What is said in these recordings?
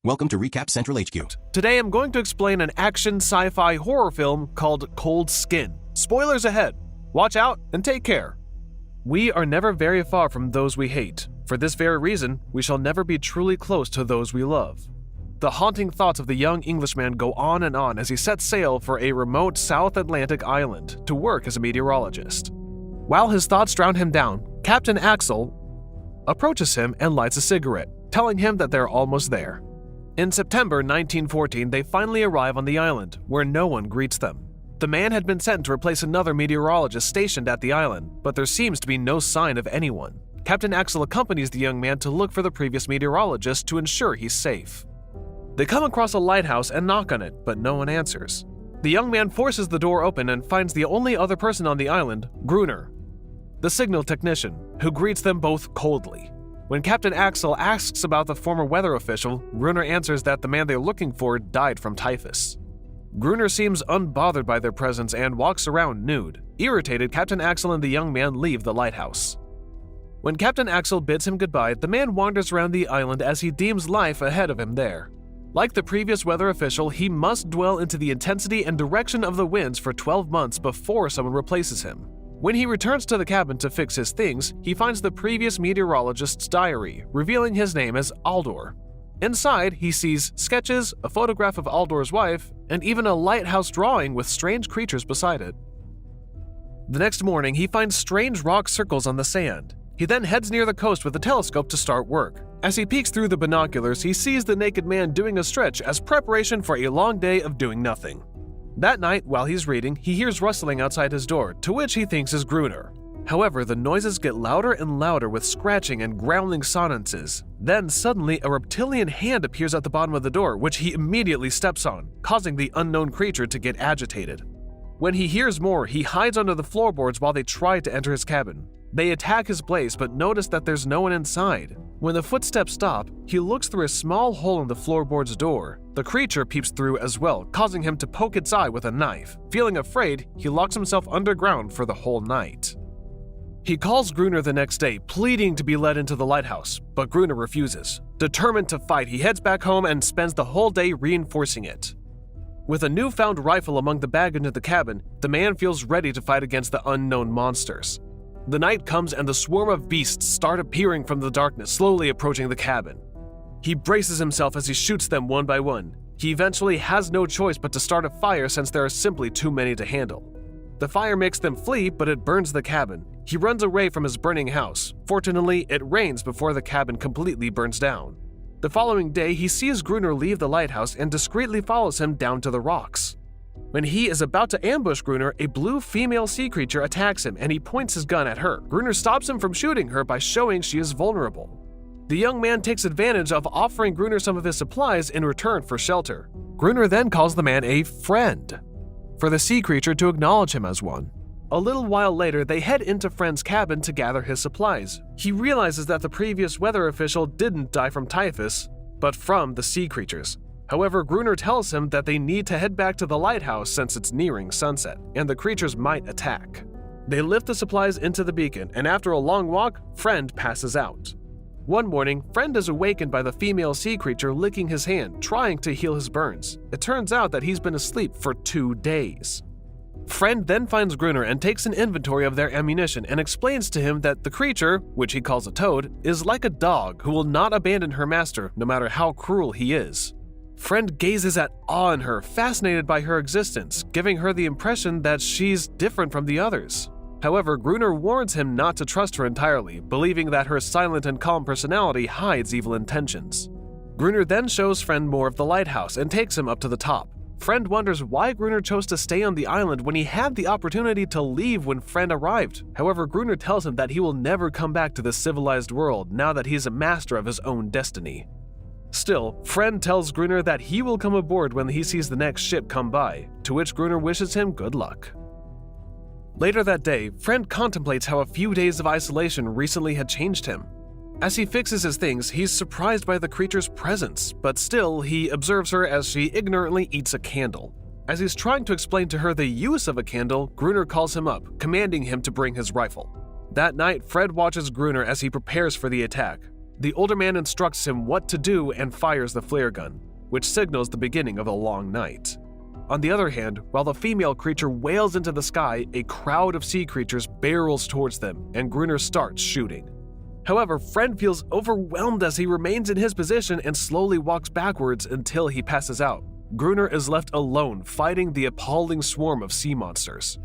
Welcome to Recap Central HQ. Today I'm going to explain an action sci-fi horror film called Cold Skin. Spoilers ahead. Watch out and take care. We are never very far from those we hate. For this very reason, we shall never be truly close to those we love. The haunting thoughts of the young Englishman go on and on as he sets sail for a remote South Atlantic island to work as a meteorologist. While his thoughts drown him down, Captain Axel approaches him and lights a cigarette, telling him that they're almost there. In September 1914, they finally arrive on the island, where no one greets them. The man had been sent to replace another meteorologist stationed at the island, but there seems to be no sign of anyone. Captain Axel accompanies the young man to look for the previous meteorologist to ensure he's safe. They come across a lighthouse and knock on it, but no one answers. The young man forces the door open and finds the only other person on the island, Gruner, the signal technician, who greets them both coldly. When Captain Axel asks about the former weather official, Gruner answers that the man they're looking for died from typhus. Gruner seems unbothered by their presence and walks around nude. Irritated, Captain Axel and the young man leave the lighthouse. When Captain Axel bids him goodbye, the man wanders around the island as he deems life ahead of him there. Like the previous weather official, he must dwell into the intensity and direction of the winds for 12 months before someone replaces him. When he returns to the cabin to fix his things, he finds the previous meteorologist's diary, revealing his name as Aldor. Inside, he sees sketches, a photograph of Aldor's wife, and even a lighthouse drawing with strange creatures beside it. The next morning, he finds strange rock circles on the sand. He then heads near the coast with a telescope to start work. As he peeks through the binoculars, he sees the naked man doing a stretch as preparation for a long day of doing nothing. That night, while he's reading, he hears rustling outside his door, to which he thinks is Gruner. However, the noises get louder and louder with scratching and growling sonances. Then, suddenly, a reptilian hand appears at the bottom of the door, which he immediately steps on, causing the unknown creature to get agitated. When he hears more, he hides under the floorboards while they try to enter his cabin. They attack his place but notice that there's no one inside. When the footsteps stop, he looks through a small hole in the floorboard's door. The creature peeps through as well, causing him to poke its eye with a knife. Feeling afraid, he locks himself underground for the whole night. He calls Gruner the next day, pleading to be let into the lighthouse, but Gruner refuses. Determined to fight, he heads back home and spends the whole day reinforcing it. With a newfound rifle among the baggage in the cabin, the man feels ready to fight against the unknown monsters. The night comes and the swarm of beasts start appearing from the darkness, slowly approaching the cabin. He braces himself as he shoots them one by one. He eventually has no choice but to start a fire since there are simply too many to handle. The fire makes them flee, but it burns the cabin. He runs away from his burning house. Fortunately, it rains before the cabin completely burns down. The following day, he sees Gruner leave the lighthouse and discreetly follows him down to the rocks. When he is about to ambush Gruner, a blue female sea creature attacks him and he points his gun at her. Gruner stops him from shooting her by showing she is vulnerable. The young man takes advantage of offering Gruner some of his supplies in return for shelter. Gruner then calls the man a friend, for the sea creature to acknowledge him as one. A little while later, they head into Friend's cabin to gather his supplies. He realizes that the previous weather official didn't die from typhus, but from the sea creatures. However, Gruner tells him that they need to head back to the lighthouse since it's nearing sunset, and the creatures might attack. They lift the supplies into the beacon, and after a long walk, Friend passes out. One morning, Friend is awakened by the female sea creature licking his hand, trying to heal his burns. It turns out that he's been asleep for 2 days. Friend then finds Gruner and takes an inventory of their ammunition and explains to him that the creature, which he calls a toad, is like a dog who will not abandon her master no matter how cruel he is. Friend gazes at awe in her, fascinated by her existence, giving her the impression that she's different from the others. However, Gruner warns him not to trust her entirely, believing that her silent and calm personality hides evil intentions. Gruner then shows Friend more of the lighthouse and takes him up to the top. Friend wonders why Gruner chose to stay on the island when he had the opportunity to leave when Friend arrived. However, Gruner tells him that he will never come back to the civilized world now that he's a master of his own destiny. Still, Friend tells Gruner that he will come aboard when he sees the next ship come by, to which Gruner wishes him good luck. Later that day, Friend contemplates how a few days of isolation recently had changed him. As he fixes his things, he's surprised by the creature's presence, but still, he observes her as she ignorantly eats a candle. As he's trying to explain to her the use of a candle, Gruner calls him up, commanding him to bring his rifle. That night, Fred watches Gruner as he prepares for the attack. The older man instructs him what to do and fires the flare gun, which signals the beginning of a long night. On the other hand, while the female creature wails into the sky, a crowd of sea creatures barrels towards them, and Gruner starts shooting. However, Friend feels overwhelmed as he remains in his position and slowly walks backwards until he passes out. Gruner is left alone fighting the appalling swarm of sea monsters.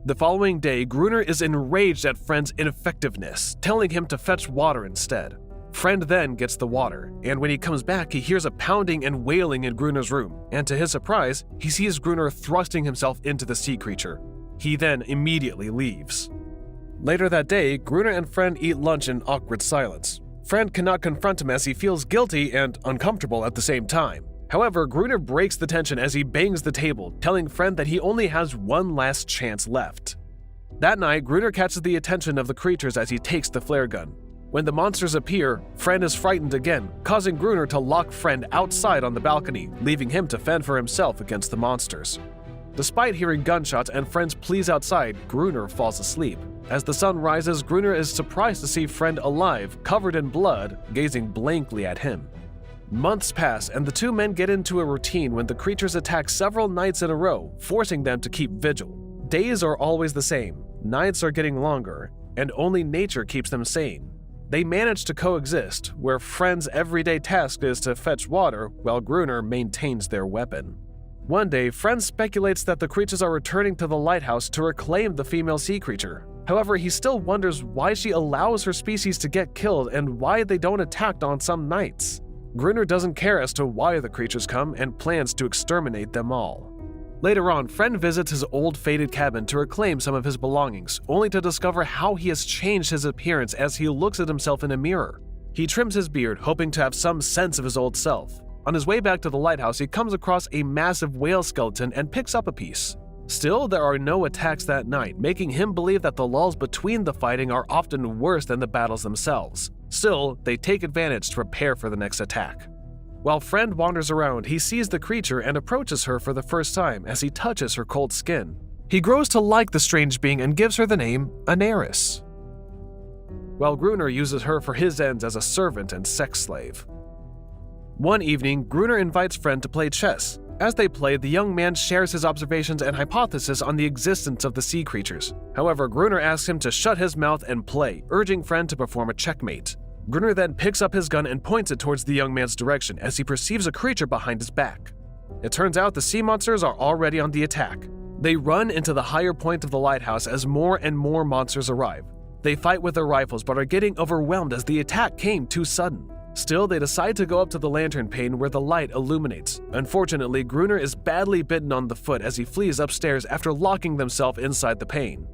The following day, Gruner is enraged at Friend's ineffectiveness, telling him to fetch water instead. Friend then gets the water, and when he comes back, he hears a pounding and wailing in Gruner's room, and to his surprise, he sees Gruner thrusting himself into the sea creature. He then immediately leaves. Later that day, Gruner and Friend eat lunch in awkward silence. Friend cannot confront him as he feels guilty and uncomfortable at the same time. However, Gruner breaks the tension as he bangs the table, telling Friend that he only has one last chance left. That night, Gruner catches the attention of the creatures as he takes the flare gun. When the monsters appear, Friend is frightened again, causing Gruner to lock Friend outside on the balcony, leaving him to fend for himself against the monsters. Despite hearing gunshots and Friend's pleas outside, Gruner falls asleep. As the sun rises, Gruner is surprised to see Friend alive, covered in blood, gazing blankly at him. Months pass, and the two men get into a routine when the creatures attack several nights in a row, forcing them to keep vigil. Days are always the same, nights are getting longer, and only nature keeps them sane. They manage to coexist, where Friend's everyday task is to fetch water, while Gruner maintains their weapon. One day, Friend speculates that the creatures are returning to the lighthouse to reclaim the female sea creature. However, he still wonders why she allows her species to get killed and why they don't attack on some nights. Gruner doesn't care as to why the creatures come and plans to exterminate them all. Later on, Friend visits his old faded cabin to reclaim some of his belongings, only to discover how he has changed his appearance as he looks at himself in a mirror. He trims his beard, hoping to have some sense of his old self. On his way back to the lighthouse, he comes across a massive whale skeleton and picks up a piece. Still, there are no attacks that night, making him believe that the lulls between the fighting are often worse than the battles themselves. Still, they take advantage to prepare for the next attack. While Friend wanders around, he sees the creature and approaches her for the first time as he touches her cold skin. He grows to like the strange being and gives her the name Anaris, while Gruner uses her for his ends as a servant and sex slave. One evening, Gruner invites Friend to play chess. As they play, the young man shares his observations and hypotheses on the existence of the sea creatures. However, Gruner asks him to shut his mouth and play, urging Friend to perform a checkmate. Gruner then picks up his gun and points it towards the young man's direction as he perceives a creature behind his back. It turns out the sea monsters are already on the attack. They run into the higher point of the lighthouse as more and more monsters arrive. They fight with their rifles but are getting overwhelmed as the attack came too sudden. Still, they decide to go up to the lantern pane where the light illuminates. Unfortunately, Gruner is badly bitten on the foot as he flees upstairs after locking themselves inside the pane.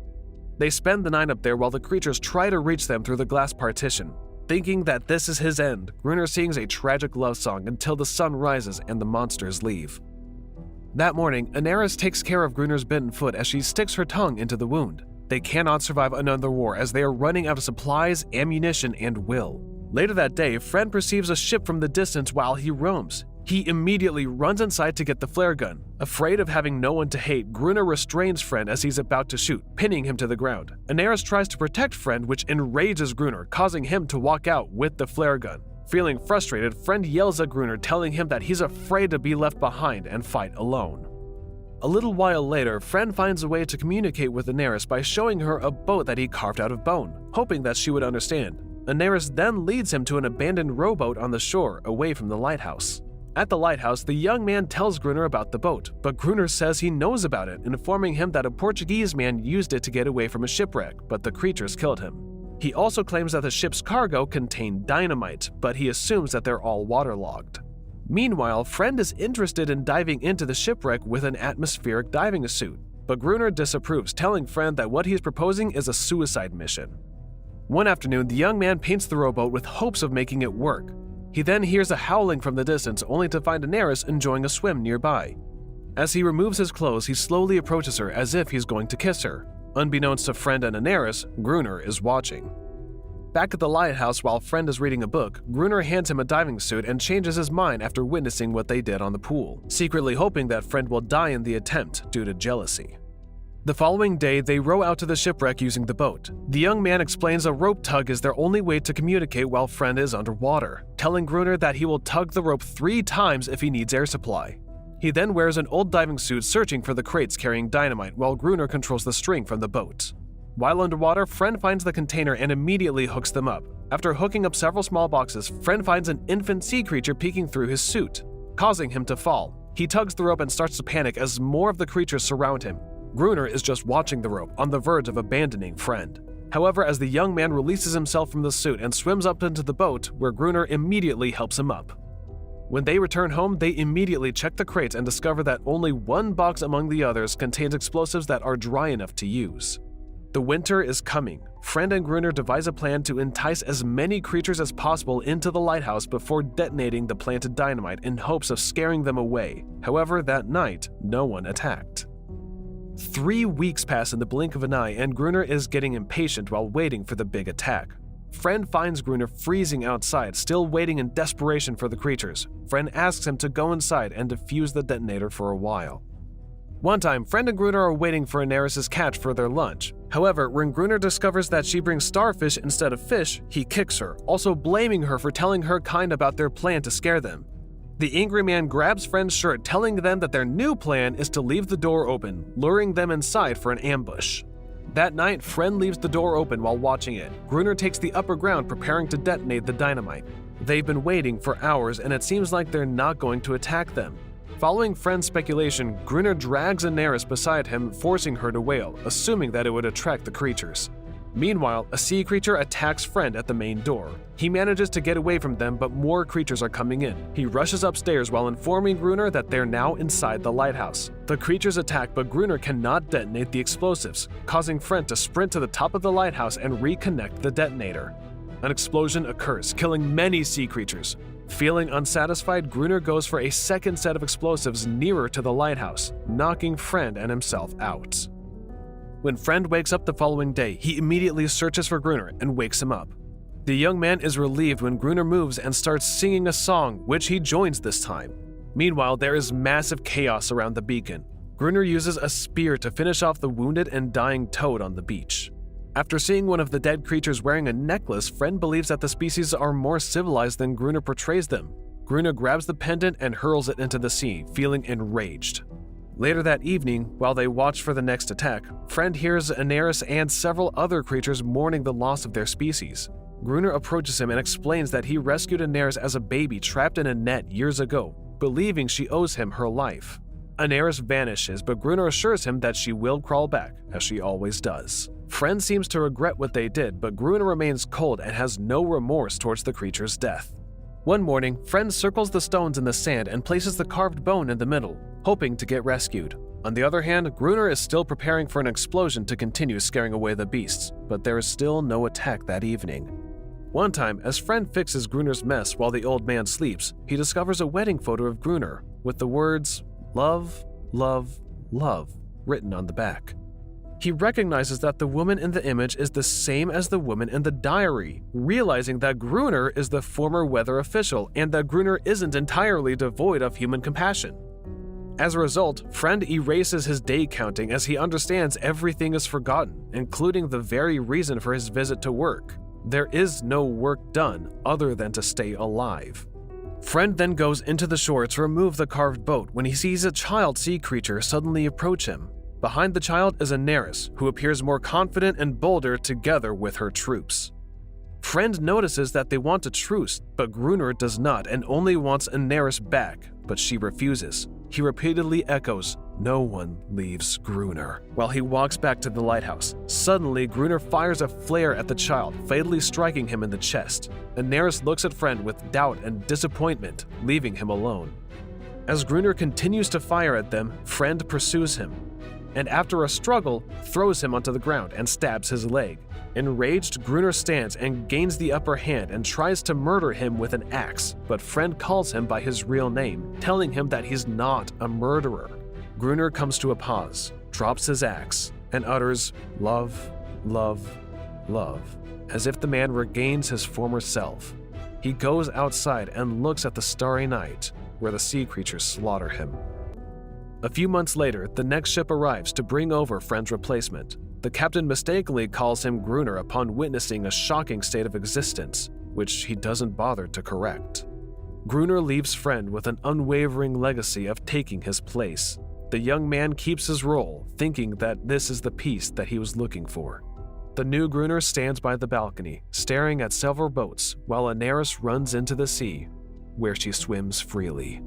They spend the night up there while the creatures try to reach them through the glass partition. Thinking that this is his end, Gruner sings a tragic love song until the sun rises and the monsters leave. That morning, Anaris takes care of Gruner's bitten foot as she sticks her tongue into the wound. They cannot survive another war as they are running out of supplies, ammunition, and will. Later that day, Friend perceives a ship from the distance while he roams. He immediately runs inside to get the flare gun. Afraid of having no one to hate, Gruner restrains Friend as he's about to shoot, pinning him to the ground. Anaris tries to protect Friend, which enrages Gruner, causing him to walk out with the flare gun. Feeling frustrated, Friend yells at Gruner, telling him that he's afraid to be left behind and fight alone. A little while later, Friend finds a way to communicate with Anaris by showing her a boat that he carved out of bone, hoping that she would understand. Anaris then leads him to an abandoned rowboat on the shore, away from the lighthouse. At the lighthouse, the young man tells Gruner about the boat, but Gruner says he knows about it, informing him that a Portuguese man used it to get away from a shipwreck, but the creatures killed him. He also claims that the ship's cargo contained dynamite, but he assumes that they're all waterlogged. Meanwhile, Friend is interested in diving into the shipwreck with an atmospheric diving suit, but Gruner disapproves, telling Friend that what he's proposing is a suicide mission. One afternoon, the young man paints the rowboat with hopes of making it work. He then hears a howling from the distance, only to find Anaris enjoying a swim nearby. As he removes his clothes, he slowly approaches her as if he's going to kiss her. Unbeknownst to Friend and Anaris, Gruner is watching. Back at the lighthouse while Friend is reading a book, Gruner hands him a diving suit and changes his mind after witnessing what they did on the pool, secretly hoping that Friend will die in the attempt due to jealousy. The following day, they row out to the shipwreck using the boat. The young man explains a rope tug is their only way to communicate while Friend is underwater, telling Gruner that he will tug the rope 3 times if he needs air supply. He then wears an old diving suit searching for the crates carrying dynamite while Gruner controls the string from the boat. While underwater, Friend finds the container and immediately hooks them up. After hooking up several small boxes, Friend finds an infant sea creature peeking through his suit, causing him to fall. He tugs the rope and starts to panic as more of the creatures surround him. Gruner is just watching the rope, on the verge of abandoning Friend. However, as the young man releases himself from the suit and swims up into the boat, where Gruner immediately helps him up. When they return home, they immediately check the crates and discover that only one box among the others contains explosives that are dry enough to use. The winter is coming. Friend and Gruner devise a plan to entice as many creatures as possible into the lighthouse before detonating the planted dynamite in hopes of scaring them away. However, that night, no one attacked. 3 weeks pass in the blink of an eye, and Gruner is getting impatient while waiting for the big attack. Friend finds Gruner freezing outside, still waiting in desperation for the creatures. Friend asks him to go inside and defuse the detonator for a while. One time, Friend and Gruner are waiting for Aneris' catch for their lunch. However, when Gruner discovers that she brings starfish instead of fish, he kicks her, also blaming her for telling her kind about their plan to scare them. The angry man grabs Friend's shirt, telling them that their new plan is to leave the door open, luring them inside for an ambush. That night, Friend leaves the door open while watching it. Gruner takes the upper ground, preparing to detonate the dynamite. They've been waiting for hours, and it seems like they're not going to attack them. Following Friend's speculation, Gruner drags Aneris beside him, forcing her to wail, assuming that it would attract the creatures. Meanwhile, a sea creature attacks Friend at the main door. He manages to get away from them, but more creatures are coming in. He rushes upstairs while informing Gruner that they're now inside the lighthouse. The creatures attack, but Gruner cannot detonate the explosives, causing Friend to sprint to the top of the lighthouse and reconnect the detonator. An explosion occurs, killing many sea creatures. Feeling unsatisfied, Gruner goes for a second set of explosives nearer to the lighthouse, knocking Friend and himself out. When Friend wakes up the following day, he immediately searches for Gruner and wakes him up. The young man is relieved when Gruner moves and starts singing a song, which he joins this time. Meanwhile, there is massive chaos around the beacon. Gruner uses a spear to finish off the wounded and dying toad on the beach. After seeing one of the dead creatures wearing a necklace, Friend believes that the species are more civilized than Gruner portrays them. Gruner grabs the pendant and hurls it into the sea, feeling enraged. Later that evening, while they watch for the next attack, Friend hears Aneris and several other creatures mourning the loss of their species. Gruner approaches him and explains that he rescued Aneris as a baby trapped in a net years ago, believing she owes him her life. Aneris vanishes, but Gruner assures him that she will crawl back, as she always does. Friend seems to regret what they did, but Gruner remains cold and has no remorse towards the creature's death. One morning, Friend circles the stones in the sand and places the carved bone in the middle, hoping to get rescued. On the other hand, Gruner is still preparing for an explosion to continue scaring away the beasts, but there is still no attack that evening. One time, as Friend fixes Gruner's mess while the old man sleeps, he discovers a wedding photo of Gruner with the words, "Love, love, love," written on the back. He recognizes that the woman in the image is the same as the woman in the diary, realizing that Gruner is the former weather official and that Gruner isn't entirely devoid of human compassion. As a result, Friend erases his day counting as he understands everything is forgotten, including the very reason for his visit to work. There is no work done other than to stay alive. Friend then goes into the shore to remove the carved boat when he sees a child sea creature suddenly approach him. Behind the child is Aneris, who appears more confident and bolder together with her troops. Friend notices that they want a truce, but Gruner does not and only wants Aneris back, but she refuses. He repeatedly echoes, "No one leaves Gruner," while he walks back to the lighthouse. Suddenly, Gruner fires a flare at the child, fatally striking him in the chest. Aneris looks at Friend with doubt and disappointment, leaving him alone. As Gruner continues to fire at them, Friend pursues him, and after a struggle, throws him onto the ground and stabs his leg. Enraged, Gruner stands and gains the upper hand and tries to murder him with an axe, but Friend calls him by his real name, telling him that he's not a murderer. Gruner comes to a pause, drops his axe, and utters, "Love, love, love," as if the man regains his former self. He goes outside and looks at the starry night, where the sea creatures slaughter him. A few months later, the next ship arrives to bring over Friend's replacement. The captain mistakenly calls him Gruner upon witnessing a shocking state of existence, which he doesn't bother to correct. Gruner leaves Friend with an unwavering legacy of taking his place. The young man keeps his role, thinking that this is the peace that he was looking for. The new Gruner stands by the balcony, staring at several boats, while Anaris runs into the sea, where she swims freely.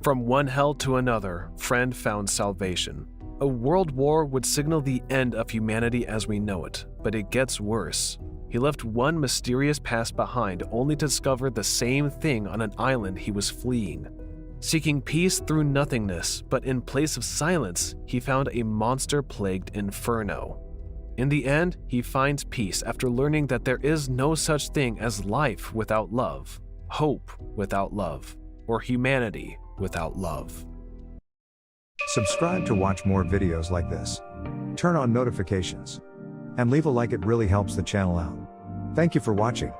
From one hell to another, Friend found salvation. A world war would signal the end of humanity as we know it, but it gets worse. He left one mysterious past behind only to discover the same thing on an island he was fleeing. Seeking peace through nothingness, but in place of silence, he found a monster-plagued inferno. In the end, he finds peace after learning that there is no such thing as life without love, hope without love, or humanity without love. Subscribe to watch more videos like this. Turn on notifications. And leave a like, it really helps the channel out. Thank you for watching.